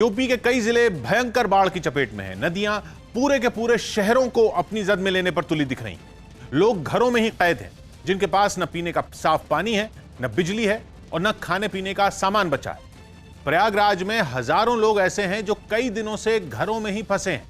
UP के कई जिले भयंकर बाढ़ की चपेट में हैं। नदियां पूरे के पूरे शहरों को अपनी जद में लेने पर तुली दिख रही। लोग घरों में ही कैद हैं, जिनके पास न पीने का साफ पानी है, न बिजली है और न खाने पीने का सामान बचा है। प्रयागराज में हजारों लोग ऐसे हैं जो कई दिनों से घरों में ही फंसे हैं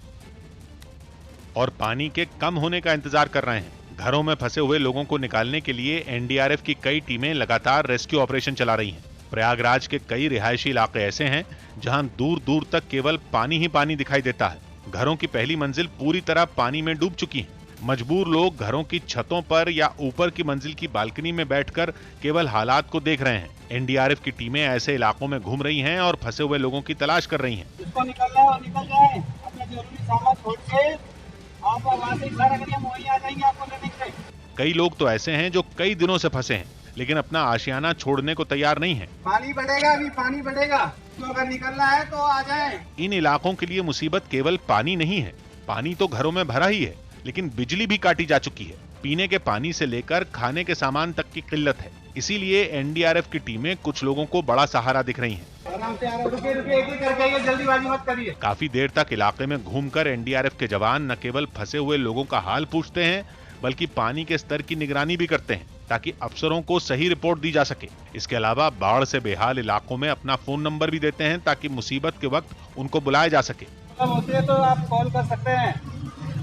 और पानी के कम होने का इंतजार कर रहे हैं। घरों में फंसे हुए लोगों को निकालने के लिए एनडीआरएफ की कई टीमें लगातार रेस्क्यू ऑपरेशन चला रही हैं। प्रयागराज के कई रिहायशी इलाके ऐसे हैं जहां दूर दूर तक केवल पानी ही पानी दिखाई देता है। घरों की पहली मंजिल पूरी तरह पानी में डूब चुकी है। मजबूर लोग घरों की छतों पर या ऊपर की मंजिल की बालकनी में बैठकर केवल हालात को देख रहे हैं। एनडीआरएफ की टीमें ऐसे इलाकों में घूम रही हैं और फंसे हुए लोगों की तलाश कर रही हैं। जिसको निकलना है वो निकल जाए, अपना जरूरी सामान छोड़ के आप वहाँ से इशारा करिए, हम वहीं आ जाएंगे आपको लेने के लिए। कई लोग तो ऐसे हैं जो कई दिनों से फंसे हैं, लेकिन अपना आशियाना छोड़ने को तैयार नहीं है। पानी बढ़ेगा, अभी पानी बढ़ेगा, तो अगर निकलना है तो आ जाए। इन इलाकों के लिए मुसीबत केवल पानी नहीं है। पानी तो घरों में भरा ही है, लेकिन बिजली भी काटी जा चुकी है। पीने के पानी से लेकर खाने के सामान तक की किल्लत है। इसीलिए एनडीआरएफ की टीमें कुछ लोगों को बड़ा सहारा दिख रही हैं। आराम से रुके रुके, एक एक करके आइए, जल्दीबाजी मत करिए। काफी देर तक इलाके में घूमकर एनडीआरएफ के जवान न केवल फंसे हुए लोगों का हाल पूछते हैं, बल्कि पानी के स्तर की निगरानी भी करते हैं ताकि अफसरों को सही रिपोर्ट दी जा सके। इसके अलावा बाढ़ से बेहाल इलाकों में अपना फोन नंबर भी देते हैं ताकि मुसीबत के वक्त उनको बुलाया जा सके। होती है तो आप कॉल कर सकते हैं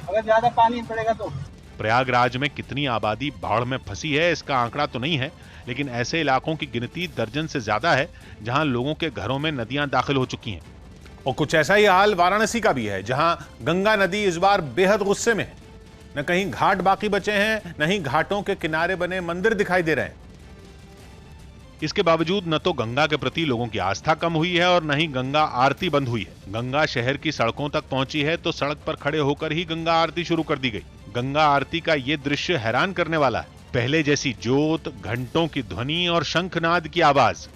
अगर ज्यादा पानी पड़ेगा तो। प्रयागराज में कितनी आबादी बाढ़ में फंसी है इसका आंकड़ा तो नहीं है, लेकिन ऐसे इलाकों की गिनती दर्जन से ज्यादा है जहां लोगों के घरों में नदियां दाखिल हो चुकी हैं। और कुछ ऐसा ही हाल वाराणसी का भी है, जहां गंगा नदी इस बार बेहद गुस्से में है। न कहीं घाट बाकी बचे हैं, न ही घाटों के किनारे बने मंदिर दिखाई दे रहे हैं। इसके बावजूद न तो गंगा के प्रति लोगों की आस्था कम हुई है और न ही गंगा आरती बंद हुई है। गंगा शहर की सड़कों तक पहुंची है तो सड़क पर खड़े होकर ही गंगा आरती शुरू कर दी गई। गंगा आरती का ये दृश्य हैरान करने वाला है। पहले जैसी जोत, घंटों की ध्वनि और शंखनाद की आवाज।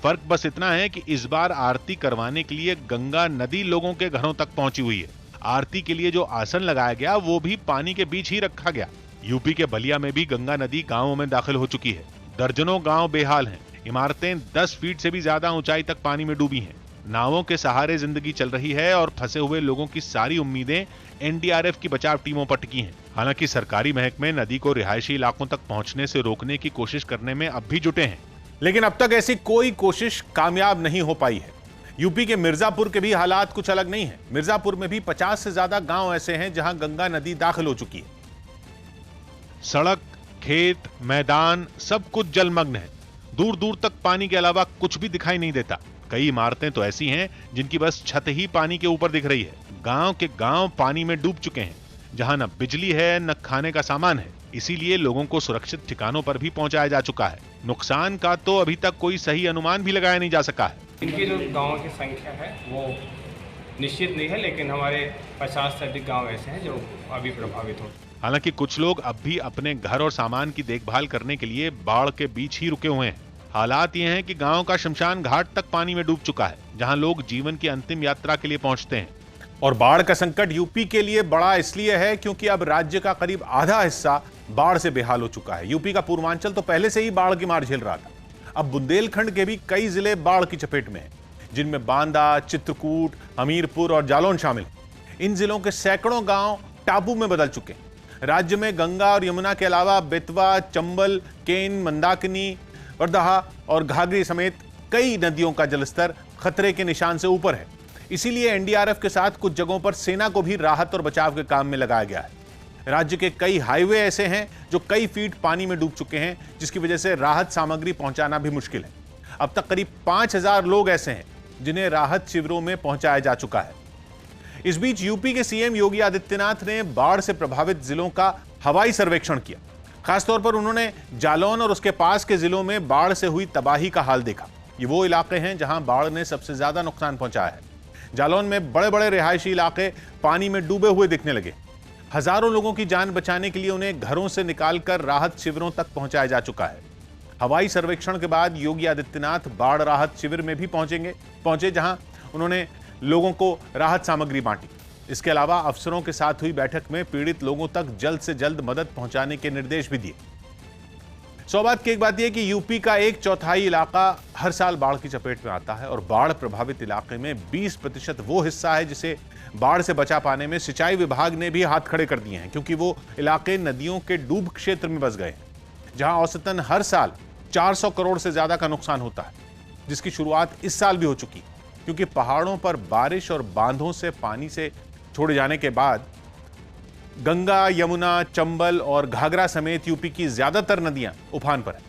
फर्क बस इतना है कि इस बार आरती करवाने के लिए गंगा नदी लोगों के घरों तक पहुंची हुई है। आरती के लिए जो आसन लगाया गया वो भी पानी के बीच ही रखा गया। यूपी के बलिया में भी गंगा नदी गांवों में दाखिल हो चुकी है। दर्जनों गांव बेहाल हैं। इमारतें 10 फीट से भी ज्यादा ऊंचाई तक पानी में डूबी हैं। नावों के सहारे जिंदगी चल रही है और फंसे हुए लोगों की सारी उम्मीदें एनडीआरएफ की बचाव टीमों पर टिकी हैं। हालांकि सरकारी महकमे नदी को रिहायशी इलाकों तक पहुंचने से रोकने की कोशिश करने में अब भी जुटे हैं, लेकिन अब तक ऐसी कोई कोशिश कामयाब नहीं हो पाई है। यूपी के मिर्जापुर के भी हालात कुछ अलग नहीं है। मिर्जापुर में भी 50 से ज्यादा गांव ऐसे हैं जहां गंगा नदी दाखिल हो चुकी है। सड़क, खेत, मैदान सब कुछ जलमग्न है। दूर दूर तक पानी के अलावा कुछ भी दिखाई नहीं देता। कई इमारतें तो ऐसी हैं जिनकी बस छत ही पानी के ऊपर दिख रही है। गांव के गांव पानी में डूब चुके हैं, जहां न बिजली है न खाने का सामान है। इसीलिए लोगों को सुरक्षित ठिकानों पर भी पहुंचाया जा चुका है। नुकसान का तो अभी तक कोई सही अनुमान भी लगाया नहीं जा सका है। इनकी जो गाँव की संख्या है वो निश्चित नहीं है, लेकिन हमारे 50 से अधिक गाँव ऐसे हैं जो अभी प्रभावित हो। हालांकि कुछ लोग अब भी अपने घर और सामान की देखभाल करने के लिए बाढ़ के बीच ही रुके हुए हैं। हालात ये हैं कि गांव का शमशान घाट तक पानी में डूब चुका है, जहां लोग जीवन की अंतिम यात्रा के लिए पहुंचते हैं। और बाढ़ का संकट यूपी के लिए बड़ा इसलिए है क्योंकि अब राज्य का करीब आधा हिस्सा बाढ़ से बेहाल हो चुका है। यूपी का पूर्वांचल तो पहले से ही बाढ़ की मार झेल रहा था। अब बुंदेलखंड के भी कई जिले बाढ़ की चपेट में हैं, जिनमें बांदा, चित्रकूट, हमीरपुर और जालौन शामिल हैं। इन जिलों के सैकड़ों गांव टापू में बदल चुके हैं। राज्य में गंगा और यमुना के अलावा बेतवा, चंबल, केन, मंदाकिनी, वर्दहा और घाघरी समेत कई नदियों का जलस्तर खतरे के निशान से ऊपर है। इसीलिए एनडीआरएफ के साथ कुछ जगहों पर सेना को भी राहत और बचाव के काम में लगाया गया है। राज्य के कई हाईवे ऐसे हैं जो कई फीट पानी में डूब चुके हैं, जिसकी वजह से राहत सामग्री पहुंचाना भी मुश्किल है। अब तक करीब 5000 लोग ऐसे हैं जिन्हें राहत शिविरों में पहुंचाया जा चुका है। इस बीच यूपी के सीएम योगी आदित्यनाथ ने बाढ़ से प्रभावित जिलों का हवाई सर्वेक्षण किया। खासतौर पर उन्होंने जालौन और उसके पास के जिलों में बाढ़ से हुई तबाही का हाल देखा। ये वो इलाके हैं जहां बाढ़ ने सबसे ज्यादा नुकसान पहुंचाया है। जालौन में बड़े बड़े रिहायशी इलाके पानी में डूबे हुए दिखने लगे। हजारों लोगों की जान बचाने के लिए उन्हें घरों से निकालकर राहत शिविरों तक पहुंचाया जा चुका है। हवाई सर्वेक्षण के बाद योगी आदित्यनाथ बाढ़ राहत शिविर में भी पहुंचे, जहां उन्होंने लोगों को राहत सामग्री बांटी। इसके अलावा अफसरों के साथ हुई बैठक में पीड़ित लोगों तक जल्द से जल्द मदद पहुंचाने के निर्देश भी दिए। सौभाग्य की एक बात यह है कि यूपी का 1/4 इलाका हर साल बाढ़ की चपेट में आता है और बाढ़ प्रभावित इलाके में 20% वो हिस्सा है जिसे बाढ़ से बचा पाने में सिंचाई विभाग ने भी हाथ खड़े कर दिए हैं, क्योंकि वो इलाके नदियों के डूब क्षेत्र में बस गए हैं जहां औसतन हर साल 400 करोड़ से ज्यादा का नुकसान होता है, जिसकी शुरुआत इस साल भी हो चुकी, क्योंकि पहाड़ों पर बारिश और बांधों से पानी से छोड़े जाने के बाद गंगा, यमुना, चंबल और घाघरा समेत यूपी की ज्यादातर नदियां उफान पर हैं।